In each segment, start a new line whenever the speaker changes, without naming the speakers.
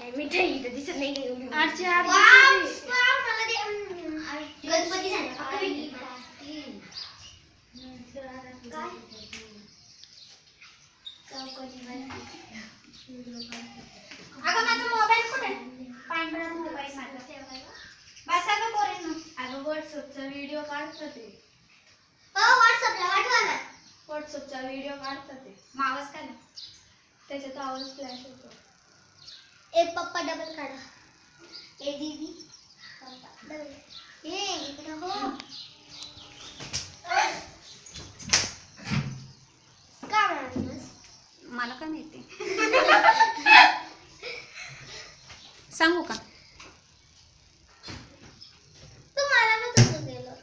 मिठाई इथं दिसत नाही.
आजची
गणपती झाले.
अगं माझा मोबाईल कुठे? पांढरा मोबाईल माझा ठेवायला. बस अगं पोरींनो. अगं व्हॉट्सअपचा व्हिडिओ काढतात ते.
व्हॉट्सअपला पाठवा ना.
व्हॉट्सअपचा व्हिडिओ काढतात ते. मावस का ना? त्याच्यात आवाज फ्लॅश होतो.
एक पप्पा डबल काढा. ए दीदी पप्पा डबल. ए इकडे हो. का म्हणूनच
मला काय माहिती. सांगू का?
तुम्हाला मी तसं दिलं.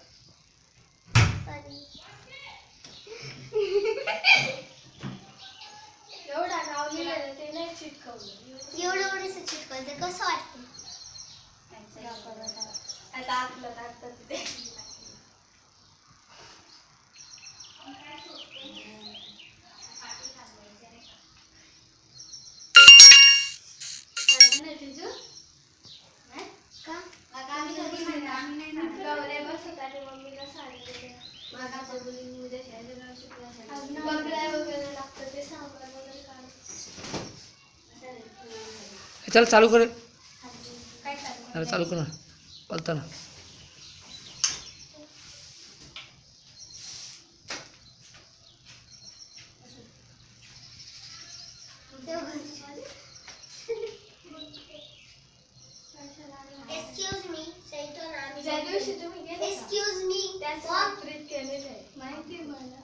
एवढा नाव लिहिलेलं ते नाही चिटकवलं.
एवढं चिटकवायचं कसं वाटतं?
आता आपलं टाकतात ते.
चल चालू कर. अरे चालू कर ना. बोलता ना.
एक्सक्यूज मी सैतो नामी.
ज्या दिवशी तुम्ही गेले
एक्सक्यूज मी
त्या सात्रीत केलेलं आहे. माहिती मला.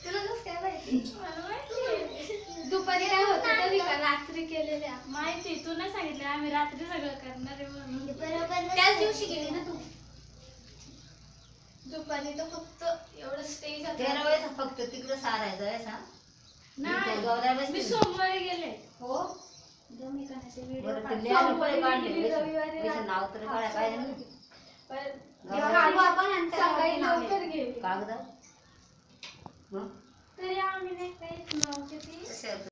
तुला कसं काय माहिती? मला माहिती. दुपारी काय होतं तरी का रात्री केलेल्या माहिती. तू नाही सांगितलं आम्ही रात्री सगळं करणार आहे म्हणून.
बरोबर
त्याच दिवशी गेली ना तू. दुपारी तर फक्त एवढं स्टेज
तेरा वेळेस फक्त तिकडं सारायचं आहे सा.
नाही मी सोमवारी गेले.
हो
मी का नाही व्हिडिओ
बरं ते
काढ.
लिहायला
सोमवारी
पुढे काढले
गेली, रविवारी
त्याचं नाव तर काढायला पाहिजे ना.
पण काढू आपण आणि सकाळी लवकर गेली.
कागद मग
तरी आम्ही नाही काही नाव किती
तसे